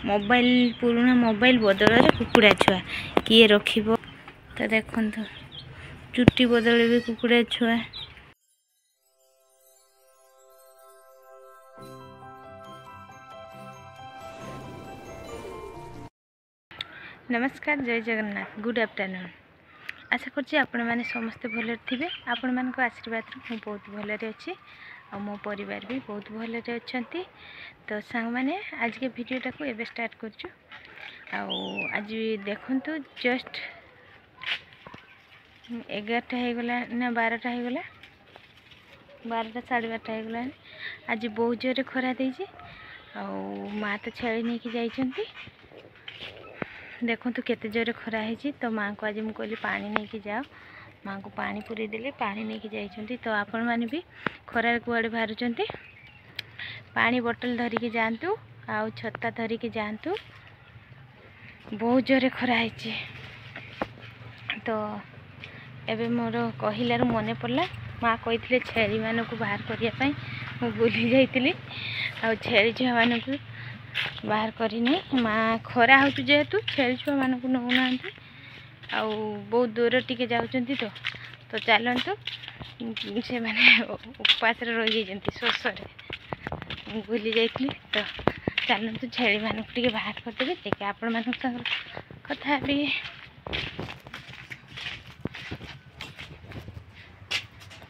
Mobile पुराना mobile बदल कुकुड़ा छुआ किए रखिब तो देखो चुट्टी बदल भी कुकुड़ा छुआ। नमस्कार, जय जगन्नाथ, गुड आफ्टरनून। आशा करछि आपण माने समस्ते भले थिबे। आपण मानको आशीर्वाद मु बहुत भले अच्छी और मो परिवार भी बहुत भले अच्छी। तो सांग माने आज के वीडियोटा को एबे स्टार्ट करछु। आज देखंतु जस्ट 11टा हो गला ना 12टा हो गला, 12टा 12:30 हो गला। आज बहुत जोरे खरा देछि और माँ तो छेली नहीं कि जाइछंती। देखो केते जोरे खरा है। तो माँ को आज मुझे कहली पानी नहीं कि जाओ, माँ को पानी पूरी देले, पानी नहीं कि जाइछंती। तो आपण माने भी खरा कुआड़े बाहरुचंती, पानी बोतल धरिकी जातु आउ छता धरिकी जातु। बहुत जोरे खरा है। तो एबे मोर कहिलार मने पड़ला, माँ कही छेली मानक बाहर करने मु भूली जाइली आ छेली छुआ मानक बाहर करनी। माँ खरा हो जेहेतु छेली छुआ मानक नौना बहुत दूर टिके जाउछंती। तो चलतु से मैंने उपास रही जाती शोषे भूली जाइली। तो चलतु छेली मानक टिके बाहर करदेवी, टिके आपण मान कथा भी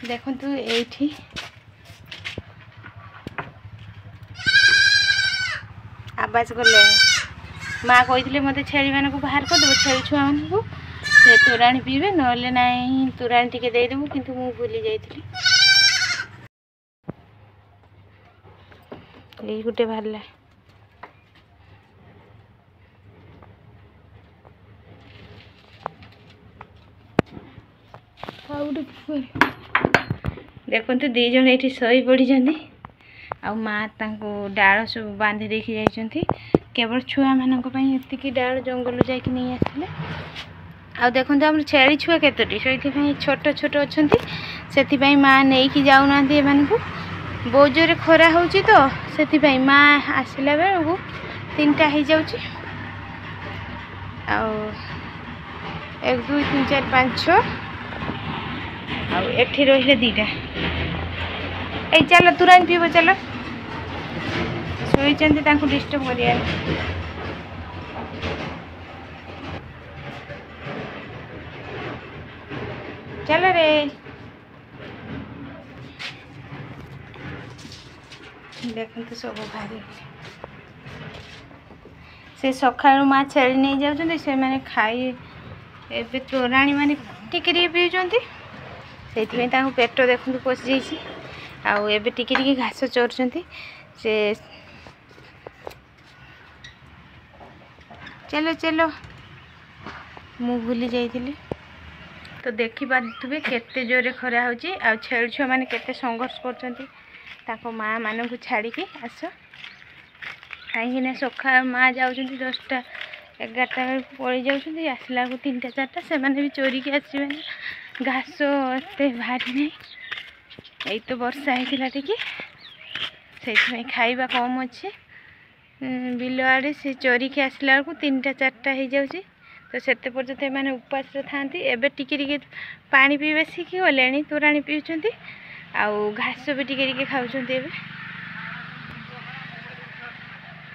देखंतु। एठी आवाज गले माँ कही मत छेली मानक बाहर करदेव, छेली छुआ मानक से तोराणी पीबे नले ना तोराणी टिके देदेबू, किंतु मु भूली जाइली। यही गोटे बाहरला देखते दी जन ये शई पड़ी आ माँ डाल सब बांधी देखी जाइछंती। केवल छुआ मानक एतिकी डाल जंगल जाकि नहीं आसले। आ देखो हम छेली छुआ केतोटी से छोट छोट अच्छी से माँ नहीं कि जाऊना एमानकु। बहुत जोरे खरा हो तो से माँ आसला बेलू 3टा हो जाउची। 1 2 3 4 5 6 एठी रहिले 2टा। ए चलो तुरंत पीब, चलो शोचंती तांको डिस्टर्ब करिया। चलो रे देखते सब भारी से सकाळु माँ छेली नहीं जाउछंती। से माने खाई एबे तोराणी माने टिके पीउछंती, से पेट देखते पशि जाइए। आउ एबे टिके घास चोरुचंती से। चलो चलो मु भूली जाइली। तो देखी पारे केते जोरे खरा होची आ छेली छुआ माने केते संघर्ष करचंती ताको माँ मानक छाड़ी की आस। कहीं सका माँ जाउछंती 10टा 11टा पलि जाउछंती, आसला को 3टा 4टा से माने भी चोरी की आसबे ना। घास एते भारी नहीं, यही तो वर्षा होता टिके से खाइबा कम अच्छे बिल आड़े से चोरी के आसला को 3टा 4टा हो जाउची। तो सेते पर्यंत मैंने उपास थांती। एबे टिके पानी पी शिखी गले, तोराणी पीउछंती आउ घास भी टिके खाउछंती। एबे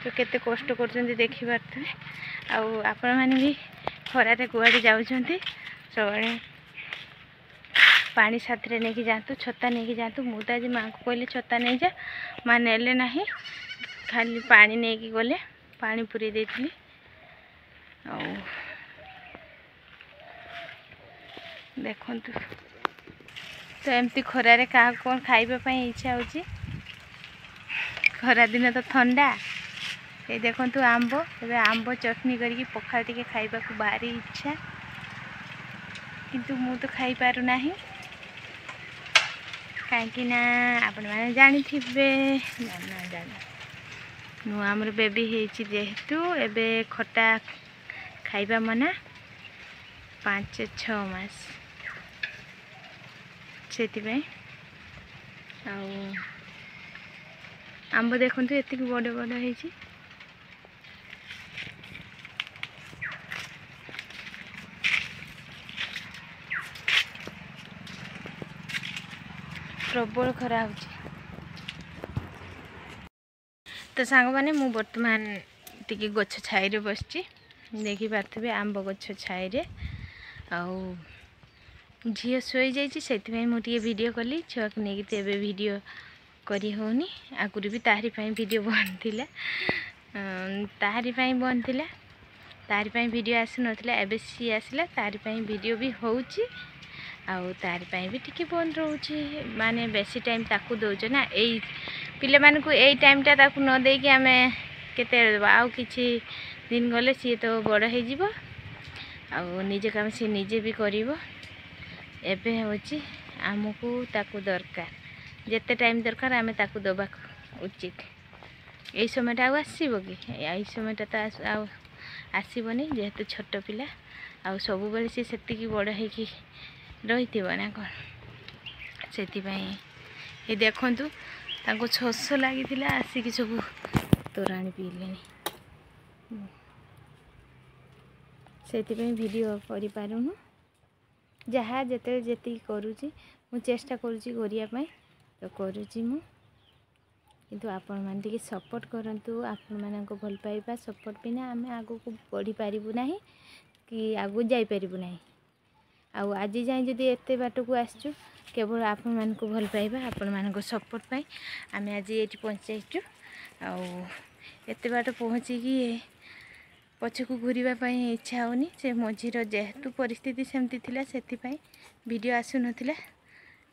तो केते कष्ट करछंती देखि पारथि। आउ आपण माने भी खरारे कुआडे जाउछंती सबले पानी साथ रे नहीं जातु, छता नहीं जातु। मु तो आज माँ को कहली छता नहीं जा, माँ नेले नहीं, खाली पानी नहीं कि गले, पानी पूरी देती। देखु तो एमती खरारे क्या कौन खाइबा इच्छा होची। खरा दिन तो ठंडा। ये देखु आंब, ए आंब चटनी करके पखाल टिके खाइबा को भारी इच्छा, किंतु मु तो खाई पारु नाही। कहीं ना आपण मैंने जानी नुआ आमर बेबी होती जेहेतु एबे खटा खाइबा मना 5-6 मास से आंब देखते ये बड़ बड़ हो प्रबल खरा हो। तो सांग मैंने मु बर्तमान टिके गछ छाई रे बसची देखि पारथिबे आंब गछ छाई रे आउ झील शोई जाइए से मुझे वीडियो कली छुआ को लेकिन तेरे वीडियो करी होनी आगुरी भी तारी वीडियो बंद थिला तारी बंद थिला तारी वीडियो आसु नथिला एबे सी आसला तारी वीडियो भी होउची आउ तारी भी टिके बंद रोची माने बेसी टाइम ताकू दउछ ना एई पिले मान को एई टाइम ता ताकू न देकी आमे केते आउ किछि दिन गले सी तो बड़ हे जीवो आउ निजे काम सी निजे भी करिवो एबे होची आमको ताकू दरकार जेते टाइम दरकार आमे ताकू दबा उचित एई समयटा आउ आसीबो कि एई समयटा त आउ आसीबोनी जेहेतु छोट पिला आउ सब बेले सी सेतिकी बड़ हे कि रहिथिबो ना कोन सेति पई ए देखंतु ताको छस लागिथिला आसी सब तोराणी पीलेनी सेति पई वीडियो करि पारुनु जहाँ जिते जी करुँची मु चेष्टा करुँची करिया पई तो करुँची मु किंतु आपण मान टिके सपोर्ट करंतु आपण मान को भल पाइबा सपोर्ट बिना आमे आगो को बढ़ी पारिबु नाही कि आगो जाई पारिबु नाही आउ आज जाए जदि एते बाट को आसचु केवल आपण मान को भल पाइबा आपण मान को सपोर्ट पाई आमे आज एठी पहुंचाइचु आउ एते बाट पहुंची कि पछकू घूरवा इच्छा होनी से मझीर जेहेतु परिस्थिति सेमती थिला सेति पई वीडियो आसु नथिला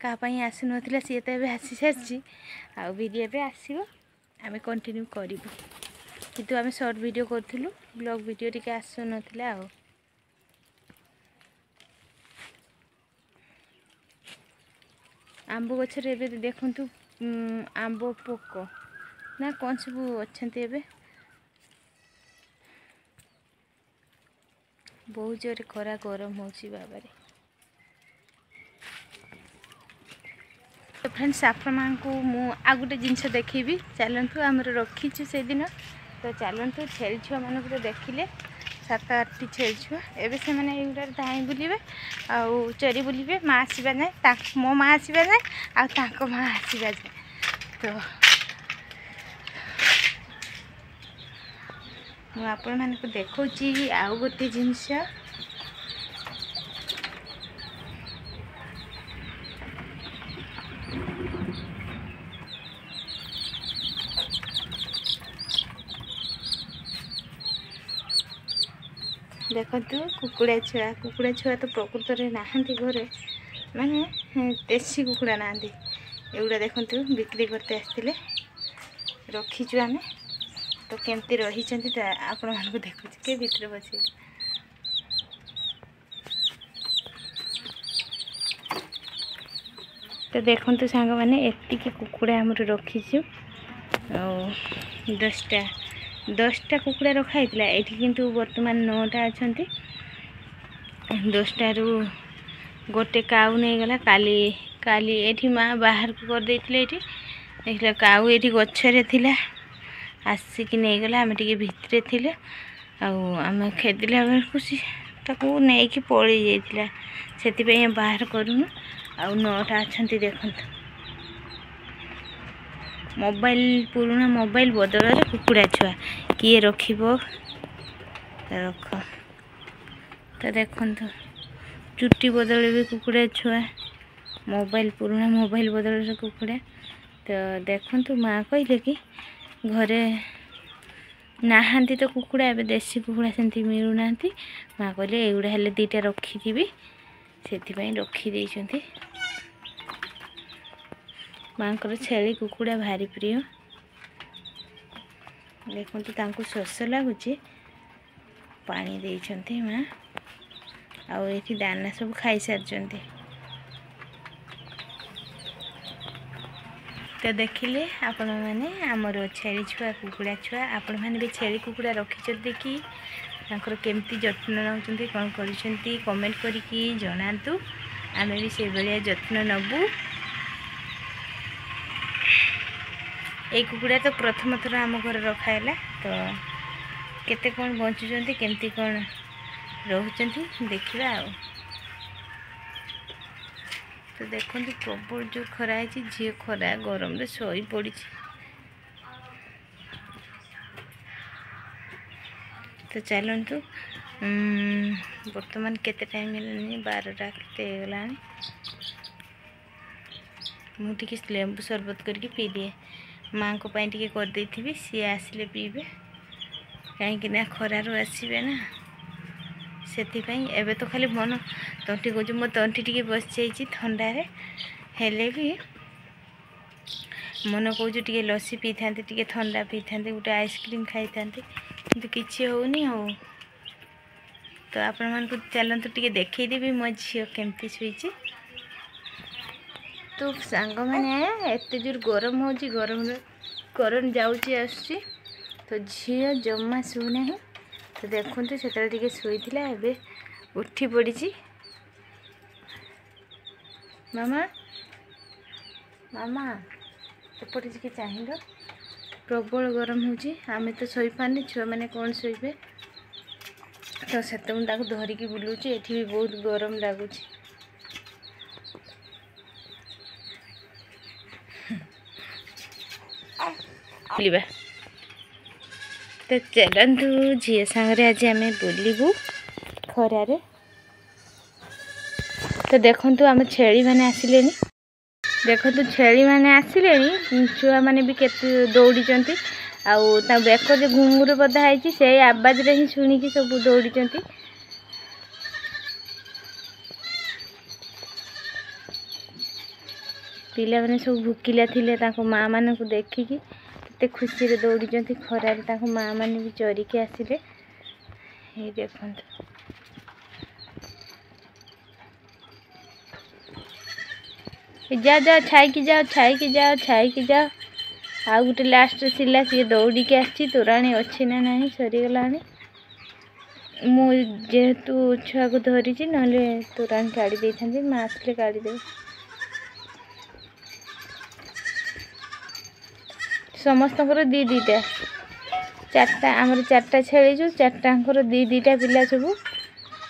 का पई आसु नथिला सी तो एबे आसी साची आ वीडियो एबे आसीबो आमे कंटिन्यू करिबो किंतु आमे शॉर्ट वीडियो करथिलु ब्लॉग वीडियो टिके आसु नथिला आ आंब गछर एबे देखंतु आंब पोक ना कौन सब अच्छे एबे बहुत जोरे खरा गरम होची बाबारे तो फ्रेंड्स आपण मान को मु आ गोटे जिनस देखिबी चलंतु हमर रखीछु से दिन तो चलंतु छेल छुआ मन को देखिले 7-8 छेल छुआ एबे से माने एउडार धाई बुलिबे आ चरी बुलिबे मां आसीबा नै ता मो मां आसीबा नै आ ताको मां आसीबा नै तो मु आपण मान को देखौची आउ गोटे जिनस देखु कुकुड़ा छुआ तो प्रकृत में नहांती घरे माने देसी कुकुड़ा नहांती एगुड़ा देखु बिक्री करते आसते रखीचु आम तो केमती रही आपण मान को देखु के भीतर बस तो देखु सांग मैंने एतिकी कुकुड़ा आम रखीचु 10टा कुकुड़ा रखाई ये किंतु वर्तमान 9टा अच्छा 10टा रु गोटे काऊ नहीं गला काली काली एठी माँ बाहर को कर देथिले एठी देखला काऊ एठी गछरे थिला आसिक नहीं गला आम टिके भितरे थिले आम खेदिला बेलू सी ताकू नहीं कि पड़ी जाइथिला सेति पे बाहर करूनु आ 9टा अच्छा देखंतु मोबाइल पुराना मोबाइल बदल रे कुकुड़ा छुआ किए रखिबो रख तो देखंतु चुट्टी बदल भी कुकुड़ा छुआ मोबाइल पुराना मोबाइल बदल रे कुकुड़ा तो देखंतु माँ कहले कि घरे नहांती तो कुकुड़ा एबे देसी कुकुड़ा सेंती मिलू नांती माँ कहले एगुड़ा हेले 2टा रखी सेति पई रखी देइछंती माँ को छेली कुकुड़ा भारी प्रिय देखो तांको शोष लगुच पानी देइछंती माँ आउ एठी दाना सब खाई सारचंती तो देखिले आपण माने हमर छेली छुआ कुकुड़ा छुआ आपण माने भी छेली कुकुड़ा रखिचंती कि तांकर केमती जत्न नउचंती कोन करिसंती कमेंट करिकी जणांतु आमे भी से बेले जत्न नबु ए कुकुड़ा तो प्रथम थर आम घर रखाला तो केते कौन बचुंट केमती कौन रोचंती देखा तो देखो प्रबल जो खरा है झी खरा गरम रे शोई पड़ी। तो चलतु बर्तमान केते टाइम है 12टा केते मुझे लेंबू सरबत करके पी दिए माँ को कर दे थी सी आसिले पीबे कहीं खरार आसबे ना से एबे तो खाली मन तंटी कह मो तंटी टी बस जाइए थंडारे हेले भी मन कौच टे लस्सी पी था थंडा पी था गोटे आइसक्रीम खाई था कि किसी होनी हो। तो आपण मान चलतु टे देखईदेवी मो झी केमती शुई। तो सांग मैंने एत जोर गरम हो गरम करंट जाऊँगी आसुची तो झील जमा शुना। तो देखो से शुईला एवं उठी पड़ी। मामा मामा एपटे टे चाहिए प्रबल गरम होमें तो शोई पानी छुआ मैंने कौन शोबे तो से धरिकी बुलूची एठी भी बहुत गरम लगुच। तो चलतु झी सांगे आज आम बुलू खरारे। तो देखु आम छेली मैंने आसिले देखु छेली मैंने आसिले छुआ मैंने भी केते दौड़ी आ बेक जो घुंगुर बधाई से आवाज रे ही शुणिकी सब दौड़ी। पिला मैंने सब भूकिला थिले माँ मान को देखिकी केते खुशी रे दौड़ी खरारे माँ मैंने भी चरिकी आसिले। ये देखो जा जा छाई जाओ आ गोटे लास्ट सिला सी दौड़ी के आसी तोराणी अच्छी ना ना सरीगला मुझेतु छुआ को धरी ना तोराणी काढ़ी दे था माँ आसले काढ़ी दे समस्त दी दीटा चार्टा आमर 4टा छेली जो 4टांकर दी दीटा पिला सब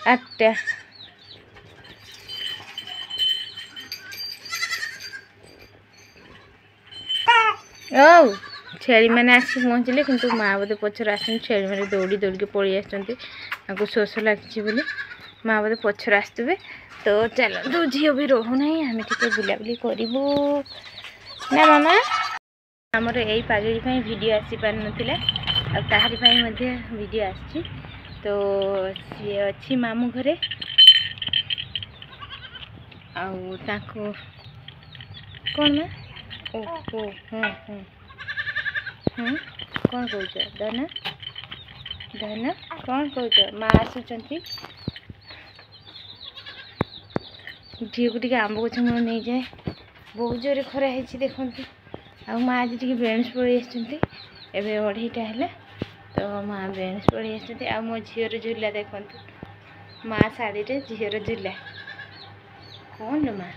8टा। ओ छेली मैंने आसी पहुँचले कि माँ बोधे पचर आस छेली मैंने दौड़ी दौड़ के पलि आसो शोष लगी बोली माँ बोधे पचर आसवे। तो चलतु झील भी रोना आम टे बुलाबुली करूँ ना मामा आमर यही पागड़ी वीडियो आसी पार नाला ताहारी वीडियो आसी। तो सी अच्छी मामू घरे आको कौन ना ओ कौन कौच धन धन कौन कौच माँ आसुच्च झील को आंब गछ मूल नहीं जाए बहुत जोर खरा है देखु आ माँ आज टे बेणुस पलि आसुँच एवं 2:30 है तो माँ बेणुस पलि आसुँच आ मो झीर झूला देखु माँ शाढ़ी झीर झूला कौन लो माँ।